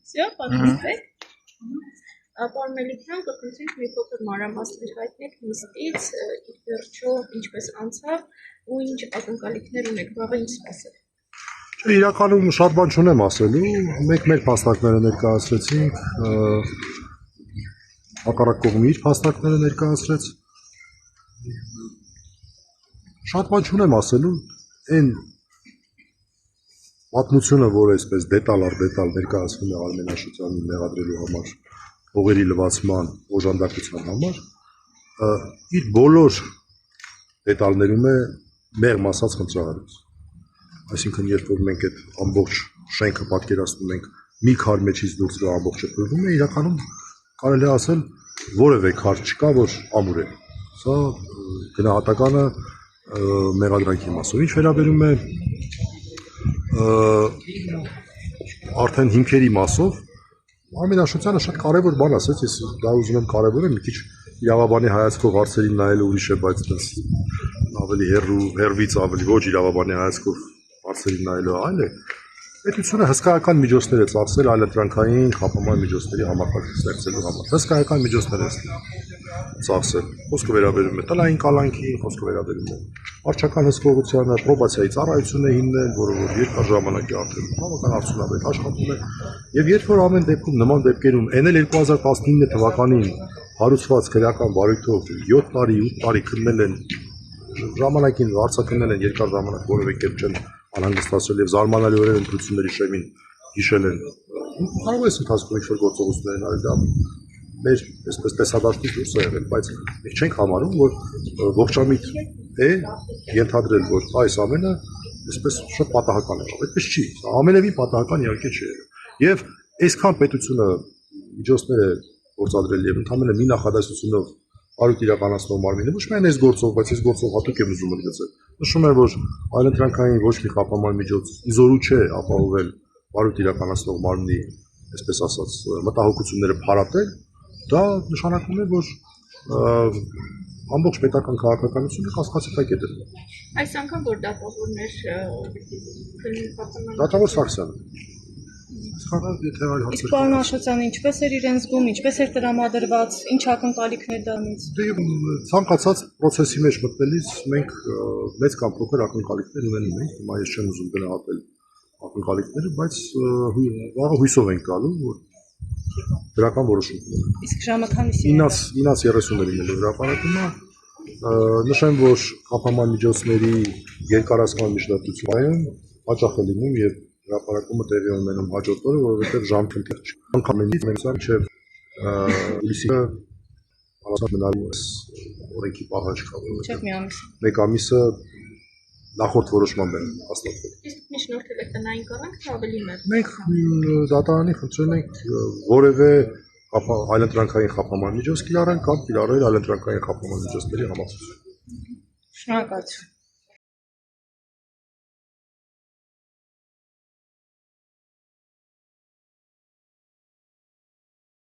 Все, պատմեցեք։ Պարոն Մելիքյան, կխնդրենք մի փոքր մանրամասներ հայտնեք նիստից, իր վերջո ինչպես անցավ ու ինչ ակնկալիքներ ունեք, վաղը ինչ սպասել։ Իրականում շատ բան չունեմ ասելու, մենք մեր փաստարկները ներկայացրեցինք, հակառակ կողմի իր փաստարկները ներկայացրեց։ Շատ բան չունեմ ասելու, այն պատմությունը, որ այսպես դետալ առ դետալ ներկայացվում է Արմեն Աշոտյանին մեղադրելու համար, հողերի լվացման, օժանդակության համար, իր բոլոր դետալներում է մեղմ ասած խնդրահարույց։ Այսինքն, երբ որ մենք այդ ամբողջ շենքը պատկերացնում ենք, մի քար մեջից դուրս գա ամբողջը փրկվում է, իրականում կարելի է ասել որևէ քար չկա, որ ամուր է։ Սա գնահատականը մեղադրանքի մասով։ Ինչ վերաբերում է արդեն հիմքերի մասով, Արմեն Աշոտյանը շատ կարևոր բան ասեց, ես դա ուզում եմ կարևորել, մի քիչ իրավաբանի հայացքով հարցերին նայելը ուրիշ է, բայց ավելի հեռվից ավելի ոչ իրավաբանի հայացքով հարցերին նայելը այլ է։ Պետությունը հսկայական միջոցներ է ծախսել այլընտրանքային խափանման միջոցների համակարգ ստեղծելու համար։ Հսկայական միջոցներ է ծախսել։ Խոսքը վերաբերում է տնային կալանքին, խոսքը վերաբերում է վարչական հսկողությանը, պրոբացիայի ծառայություն է հիմնել, որը որ երկար ժամանակի արդեն բավական արդյունավետ աշխատում է։ Եվ երբ որ ամեն դեպքում նման դեպքերում այն էլ 2019 թվականին հարուցված քրեական բարույթով 7 տարի, 8 տարի քննել են ժամանակին արձակնել են երկար ժամանակ որևէ կերպ չեն անհանգստացրել եւ զարմանալիորեն ընտրությունների շեմին հիշել են։ Կարող է ընթացքում ինչ-որ գործողություններ արել, դա մեր այսպես տեսադաշտից դուրս է եղել, բայց մենք չենք համարում, որ ողջամիտ է ենթադրել, որ այս ամենը այսպես շատ պատահական է։ Այդպես չի, ամենևին պատահական իհարկե չէ։ Եվ այսքան պետությունը միջոցներ է գործադրել եւ ընդհանրապես մի նախադասությունով արույթ իրականացնող մարմինը ոչ միայն այս գործով, բայց այս գործով հատուկ եմ ուզում ընդգծել։ Նշում է, որ այլընտրանքային ոչ մի խափանման միջոց իզորու չէ ապահովել արույթ իրականացնող մարմնի, այսպես ասած, մտահոգությունները փարատել, դա նշանակում է, որ ամբողջ պետական քաղաքականությունը կասկածի տակ է դրվում։ Այս անգամ որ դատավորներ Դատավոր Սարգսյանը։ Իսկ պարոն Աշոտյանը ինչպես էր իրեն զգում, ինչպես էր տրամադրված, ինչ ակնկալիքներ դրանից։ Ցանկացած process-ի մեջ մտնելիս մենք մեծ կամ փոքր ակնկալիքներ ունենում ենք, հիմա ես չեմ ուզում գնահատել ակնկալիքները, բայց վաղը հույսով ենք գալու, որ դրական որոշում կունենանք։ Իսկ ժամը քանիսի։ 9:30-ին է հրապարակումը, նշեմ, որ խափանման միջոցների երկարացման միջնորդությունում հաճախ է լինում եւ հրապարակումը տեղի ունենում հաջորդ օրը, որովհետև ժամկետներ չկա։ Անկամենից մենք չէ հուլիսի մնալու օրենքի պահանջ կա, Չէ՞ մի ամիս։ Մեկ ամիսը նախորդ որոշման բերում հաստատվել։ Իսկ միջնորդել եք տնային կառանք, թե ավելի մեծ։ Մենք դատարանի խնդրել ենք որևէ այլընտրանքային խափանման միջոց կիրառել կամ կիրառել այլընտրանքային խափանման միջոցների համակարգը։ Շնորհակալություն։